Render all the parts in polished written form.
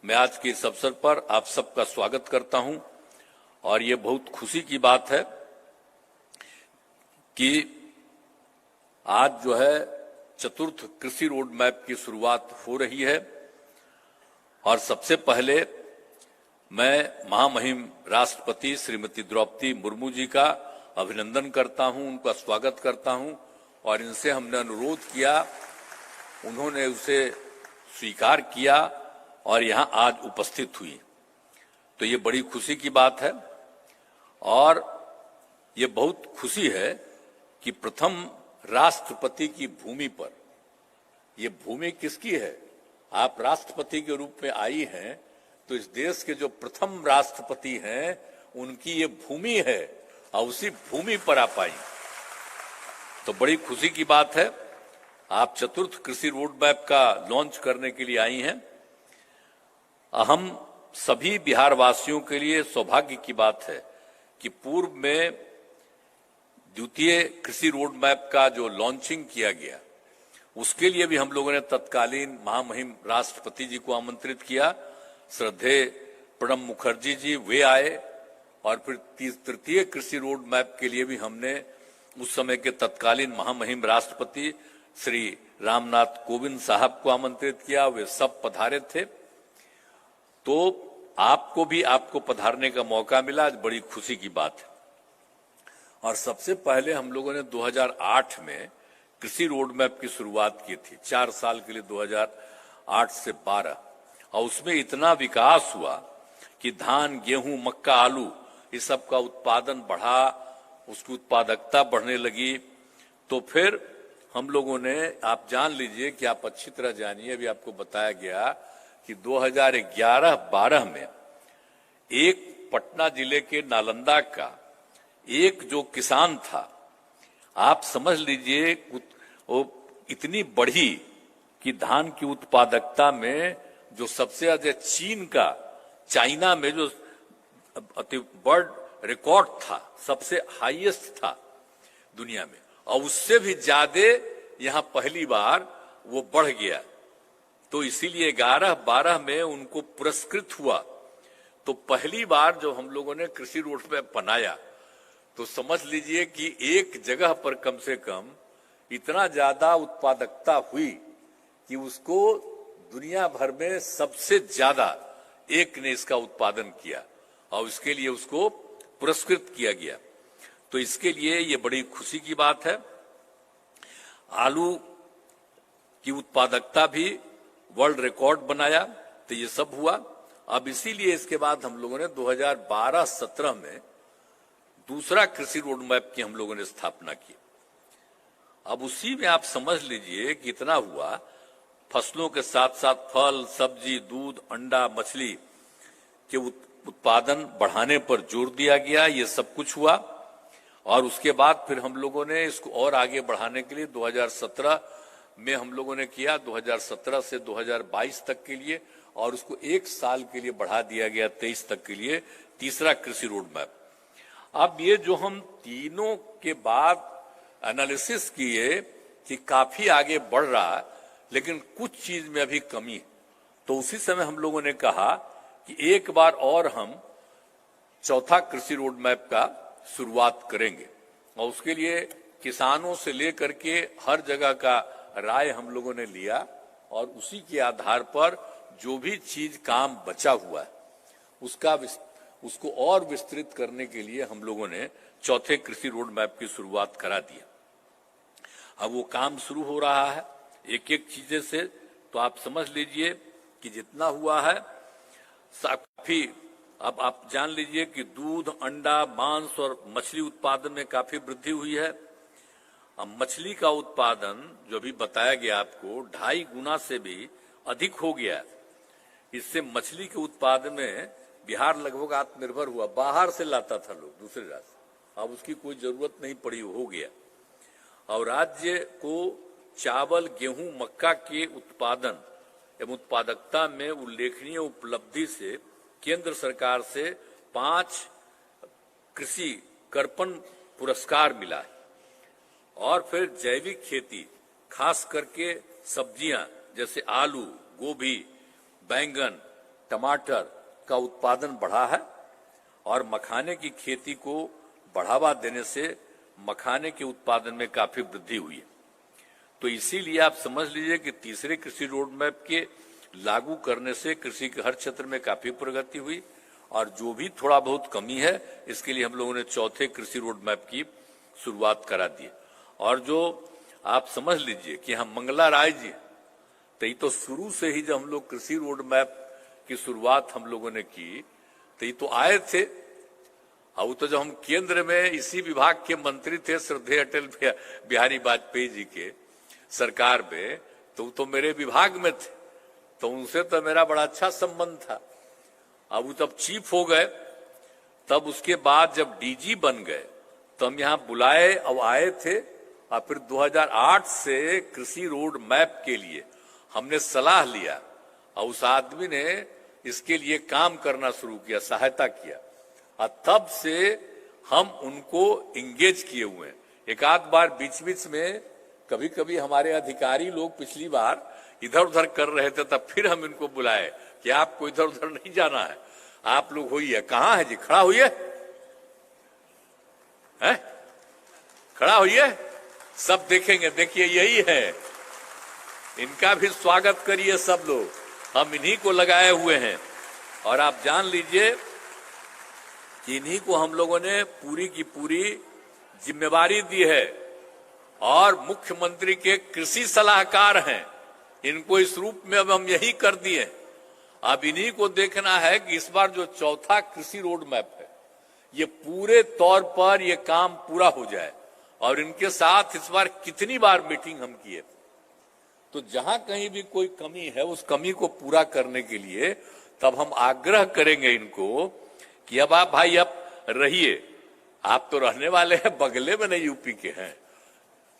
मैं आज के इस अवसर पर आप सबका स्वागत करता हूं और ये बहुत खुशी की बात है कि आज जो है चतुर्थ कृषि रोड मैप की शुरुआत हो रही है। और सबसे पहले मैं महामहिम राष्ट्रपति श्रीमती द्रौपदी मुर्मू जी का अभिनंदन करता हूं, उनका स्वागत करता हूं और इनसे हमने अनुरोध किया, उन्होंने उसे स्वीकार किया और यहां आज उपस्थित हुई। तो ये बड़ी खुशी की बात है और ये बहुत खुशी है कि प्रथम राष्ट्रपति की भूमि पर, ये भूमि किसकी है? आप राष्ट्रपति के रूप में आई हैं तो इस देश के जो प्रथम राष्ट्रपति हैं उनकी ये भूमि है और उसी भूमि पर आप आई, तो बड़ी खुशी की बात है। आप चतुर्थ कृषि रोड मैप का लॉन्च करने के लिए आई हैं। हम सभी बिहार वासियों के लिए सौभाग्य की बात है कि पूर्व में द्वितीय कृषि रोड मैप का जो लॉन्चिंग किया गया उसके लिए भी हम लोगों ने तत्कालीन महामहिम राष्ट्रपति जी को आमंत्रित किया। श्रद्धेय प्रणब मुखर्जी जी वे आए और फिर तृतीय कृषि रोड मैप के लिए भी हमने उस समय के तत्कालीन महामहिम राष्ट्रपति श्री रामनाथ कोविंद साहब को आमंत्रित किया। वे सब पधारे थे, तो आपको पधारने का मौका मिला, आज बड़ी खुशी की बात है। और सबसे पहले हम लोगों ने 2008 में कृषि रोड मैप की शुरुआत की थी, 4 साल के लिए 2008 से 12, और उसमें इतना विकास हुआ कि धान, गेहूं, मक्का, आलू इस सब का उत्पादन बढ़ा, उसकी उत्पादकता बढ़ने लगी। तो फिर हम लोगों ने, आप जान लीजिए कि आप अच्छी तरह जानिए, अभी आपको बताया गया कि 2011-12 में एक पटना जिले के नालंदा का एक जो किसान था, आप समझ लीजिए वो इतनी बढ़ी कि धान की उत्पादकता में जो सबसे ज्यादा चाइना में जो वर्ल्ड रिकॉर्ड था, सबसे हाईएस्ट था दुनिया में, और उससे भी ज्यादा यहां पहली बार वो बढ़ गया। तो इसीलिए 11-12 में उनको पुरस्कृत हुआ। तो पहली बार जब हम लोगों ने कृषि रोड मैप बनाया तो समझ लीजिए कि एक जगह पर कम से कम इतना ज्यादा उत्पादकता हुई कि उसको दुनिया भर में सबसे ज्यादा एक ने इसका उत्पादन किया और इसके लिए उसको पुरस्कृत किया गया। तो इसके लिए ये बड़ी खुशी की बात है। आलू की उत्पादकता भी वर्ल्ड रिकॉर्ड बनाया, तो ये सब हुआ। अब इसीलिए इसके बाद हम लोगों ने 2012-17 में दूसरा कृषि रोड मैप की हम लोगों ने स्थापना की। अब उसी में आप समझ लीजिए कितना हुआ, फसलों के साथ साथ फल, सब्जी, दूध, अंडा, मछली के उत्पादन बढ़ाने पर जोर दिया गया, ये सब कुछ हुआ। और उसके बाद फिर हम लोगों ने इसको और आगे बढ़ाने के लिए 2017 में हम लोगों ने किया, 2017 से 2022 तक के लिए, और उसको 1 साल के लिए बढ़ा दिया गया 23 तक के लिए, तीसरा कृषि रोड मैप। अब ये जो हम तीनों के बाद एनालिसिस किए कि काफी आगे बढ़ रहा है, लेकिन कुछ चीज में अभी कमी है, तो उसी समय हम लोगों ने कहा कि एक बार और हम चौथा कृषि रोड मैप का शुरुआत करेंगे। और उसके लिए किसानों से लेकर के हर जगह का राय हम लोगों ने लिया और उसी के आधार पर जो भी चीज काम बचा हुआ है उसको और विस्तृत करने के लिए हम लोगों ने चौथे कृषि रोड मैप की शुरुआत करा दिया। अब वो काम शुरू हो रहा है एक एक चीजें से, तो आप समझ लीजिए कि जितना हुआ है काफी। अब आप जान लीजिए कि दूध, अंडा, मांस और मछली उत्पादन में काफी वृद्धि हुई है। अब मछली का उत्पादन जो भी बताया गया आपको 2.5 गुना से भी अधिक हो गया। इससे मछली के उत्पादन में बिहार लगभग आत्मनिर्भर हुआ, बाहर से लाता था लोग दूसरे राज्य, अब उसकी कोई जरूरत नहीं पड़ी, हो गया। और राज्य को चावल, गेहूं, मक्का के उत्पादन एवं उत्पादकता में उल्लेखनीय उपलब्धि से केंद्र सरकार से 5 कृषि कर्पण पुरस्कार मिला है। और फिर जैविक खेती, खास करके सब्जियां जैसे आलू, गोभी, बैंगन टमाटर का उत्पादन बढ़ा है और मखाने की खेती को बढ़ावा देने से मखाने के उत्पादन में काफी वृद्धि हुई है। तो इसीलिए आप समझ लीजिए कि तीसरे कृषि रोड मैप के लागू करने से कृषि के हर क्षेत्र में काफी प्रगति हुई और जो भी थोड़ा बहुत कमी है इसके लिए हम लोगों ने चौथे कृषि रोड मैप की शुरुआत करा दी। और जो आप समझ लीजिए कि हम मंगला राय जी, तो ये तो शुरू से ही जब हम लोग कृषि रोड मैप की शुरुआत हम लोगों ने की तो ये तो आए थे। अब तो जब हम केंद्र में इसी विभाग के मंत्री थे श्रद्धेय अटल बिहारी वाजपेयी जी के सरकार में, तो वो तो मेरे विभाग में थे, तो उनसे तो मेरा बड़ा अच्छा संबंध था। अब वो तब चीफ हो गए, तब उसके बाद जब डीजी बन गए तो हम यहाँ बुलाए और आए थे और फिर 2008 से कृषि रोड मैप के लिए हमने सलाह लिया और उस आदमी ने इसके लिए काम करना शुरू किया, सहायता किया और तब से हम उनको इंगेज किए हुए हैं। एक आध बार बीच बीच में कभी कभी हमारे अधिकारी लोग पिछली बार इधर उधर कर रहे थे, तब फिर हम इनको बुलाए कि आपको इधर उधर नहीं जाना है, आप लोग होइए। कहाँ है जी, खड़ा होइए, है खड़ा होइए, सब देखेंगे। देखिए यही है, इनका भी स्वागत करिए सब लोग, हम इन्हीं को लगाए हुए हैं। और आप जान लीजिए कि इन्हीं को हम लोगों ने पूरी की पूरी जिम्मेवारी दी है और मुख्यमंत्री के कृषि सलाहकार हैं, इनको इस रूप में अब हम यही कर दिए। अब इन्हीं को देखना है कि इस बार जो चौथा कृषि रोड मैप है ये पूरे तौर पर ये काम पूरा हो जाए। और इनके साथ इस बार कितनी बार मीटिंग हम किए, तो जहां कहीं भी कोई कमी है उस कमी को पूरा करने के लिए तब हम आग्रह करेंगे इनको कि अब आप भाई अब रहिए, आप तो रहने वाले हैं बगले में, नहीं यूपी के हैं।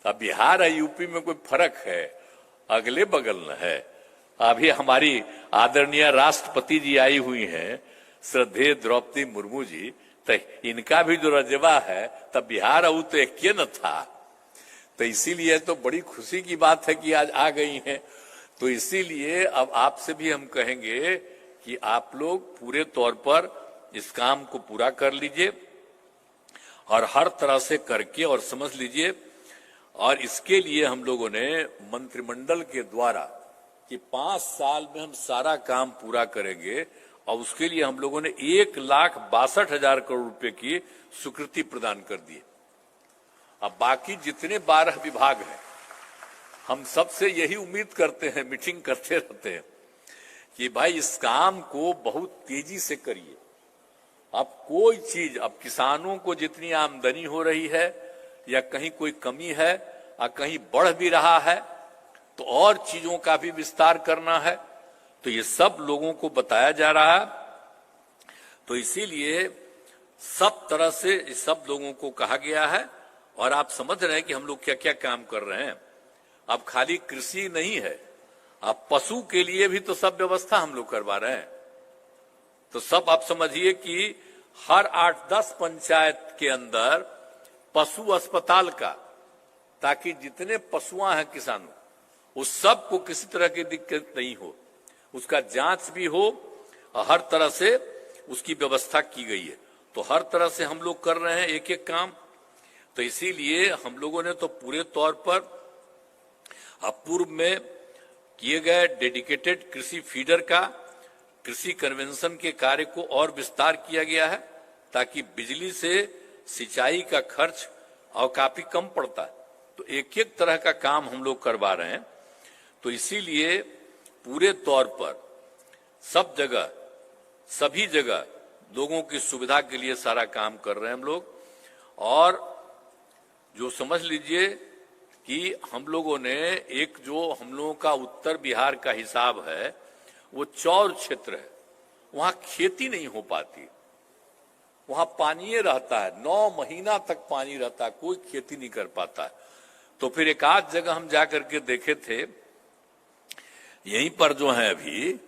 अब बिहार है यूपी में कोई फर्क है, अगले बगल न है। अभी हमारी आदरणीय राष्ट्रपति जी आई हुई हैं, श्रद्धेय द्रौपदी मुर्मू जी, तो इनका भी जो रजवा है तब बिहार वो तो एक न था। तो इसीलिए तो बड़ी खुशी की बात है कि आज आ गई हैं। तो इसीलिए अब आपसे भी हम कहेंगे कि आप लोग पूरे तौर पर इस काम को पूरा कर लीजिए और हर तरह से करके और समझ लीजिए। और इसके लिए हम लोगों ने मंत्रिमंडल के द्वारा कि 5 साल में हम सारा काम पूरा करेंगे और उसके लिए हम लोगों ने 1,62,000 करोड़ रुपए की स्वीकृति प्रदान कर दी। अब बाकी जितने 12 विभाग हैं, हम सबसे यही उम्मीद करते हैं, मीटिंग करते रहते हैं कि भाई इस काम को बहुत तेजी से करिए। अब कोई चीज, अब किसानों को जितनी आमदनी हो रही है या कहीं कोई कमी है और कहीं बढ़ भी रहा है तो और चीजों का भी विस्तार करना है, तो ये सब लोगों को बताया जा रहा है। तो इसीलिए सब तरह से सब लोगों को कहा गया है और आप समझ रहे हैं कि हम लोग क्या क्या काम कर रहे हैं। अब खाली कृषि नहीं है, अब पशु के लिए भी तो सब व्यवस्था हम लोग करवा रहे हैं। तो सब आप समझिए कि हर 8-10 पंचायत के अंदर पशु अस्पताल का, ताकि जितने पशुआं हैं किसानों उस सब को किसी तरह की दिक्कत नहीं हो, उसका जांच भी हो और हर तरह से उसकी व्यवस्था की गई है। तो हर तरह से हम लोग कर रहे हैं एक एक काम। तो इसीलिए हम लोगों ने तो पूरे तौर पर पूर्व में किए गए डेडिकेटेड कृषि फीडर का, कृषि कन्वेंशन के कार्य को और विस्तार किया गया है ताकि बिजली से सिंचाई का खर्च और काफी कम पड़ता है। तो एक एक तरह का काम हम लोग करवा रहे हैं। तो इसीलिए पूरे तौर पर सब जगह, सभी जगह लोगों की सुविधा के लिए सारा काम कर रहे हैं हम लोग। और जो समझ लीजिए कि हम लोगों ने एक जो हम लोगों का उत्तर बिहार का हिसाब है वो चौर क्षेत्र है, वहां खेती नहीं हो पाती, वहां पानी रहता है, 9 महीना तक पानी रहता है, कोई खेती नहीं कर पाता है। तो फिर एक आध जगह हम जाकर के देखे थे, यहीं पर जो है अभी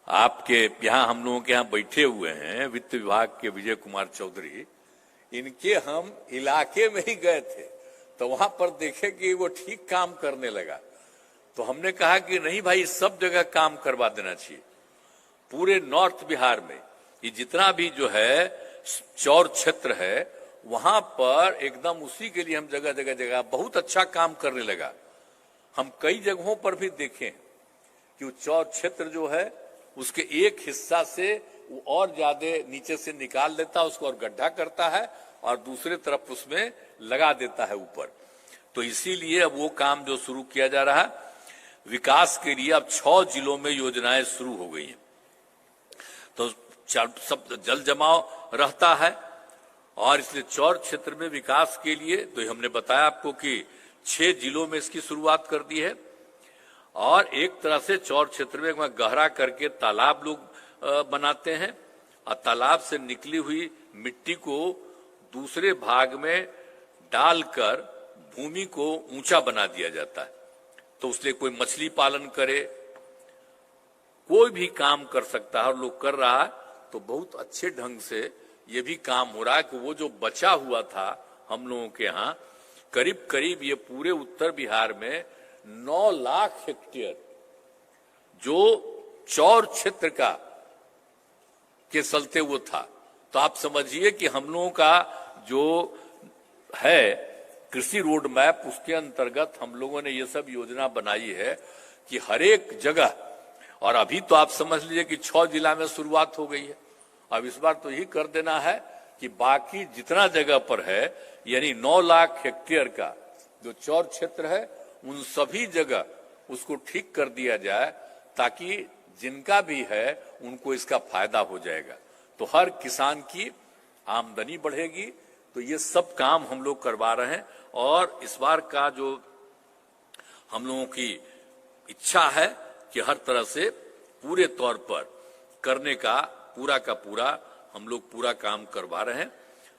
आपके यहाँ हम लोगों के यहाँ बैठे हुए हैं वित्त विभाग के विजय कुमार चौधरी, इनके हम इलाके में ही गए थे तो वहां पर देखे कि वो ठीक काम करने लगा। तो हमने कहा कि नहीं भाई सब जगह काम करवा देना चाहिए। पूरे नॉर्थ बिहार में ये जितना भी जो है चौर क्षेत्र है वहां पर एकदम उसी के लिए हम जगह जगह जगह बहुत अच्छा काम करने लगा। हम कई जगहों पर भी देखें कि वो चौर क्षेत्र जो है उसके एक हिस्सा से वो और ज्यादा नीचे से निकाल लेता है उसको और गड्ढा करता है और दूसरे तरफ उसमें लगा देता है ऊपर। तो इसीलिए अब वो काम जो शुरू किया जा रहा है विकास के लिए अब 6 जिलों में योजनाएं शुरू हो गई हैं। तो सब जल जमाव रहता है और इसलिए चौर क्षेत्र में विकास के लिए तो हमने बताया आपको कि 6 जिलों में इसकी शुरुआत कर दी है और एक तरह से चौर क्षेत्र में गहरा करके तालाब लोग बनाते हैं और तालाब से निकली हुई मिट्टी को दूसरे भाग में डालकर भूमि को ऊंचा बना दिया जाता है। तो उसलिए कोई मछली पालन करे, कोई भी काम कर सकता है और लोग कर रहा है। तो बहुत अच्छे ढंग से ये भी काम हो रहा है कि वो जो बचा हुआ था हम लोगों के यहाँ करीब करीब ये पूरे उत्तर बिहार में 9 लाख हेक्टेयर जो चौर क्षेत्र का के चलते वो था। तो आप समझिए कि हम लोगों का जो है कृषि रोड मैप उसके अंतर्गत हम लोगों ने ये सब योजना बनाई है कि हर एक जगह, और अभी तो आप समझ लीजिए कि 6 जिला में शुरुआत हो गई है। अब इस बार तो यही कर देना है कि बाकी जितना जगह पर है यानी 9 लाख हेक्टेयर का जो चौर क्षेत्र है उन सभी जगह उसको ठीक कर दिया जाए ताकि जिनका भी है उनको इसका फायदा हो जाएगा। तो हर किसान की आमदनी बढ़ेगी। तो ये सब काम हम लोग करवा रहे हैं और इस बार का जो हम लोगों की इच्छा है कि हर तरह से पूरे तौर पर करने का पूरा हम लोग पूरा काम करवा रहे हैं।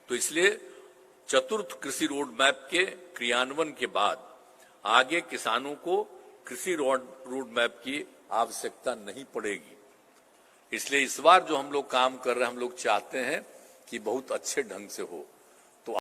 तो इसलिए चतुर्थ कृषि रोड मैप के क्रियान्वयन के बाद आगे किसानों को कृषि रोड मैप की आवश्यकता नहीं पड़ेगी। इसलिए इस बार जो हम लोग काम कर रहे हैं हम लोग चाहते हैं कि बहुत अच्छे ढंग से हो।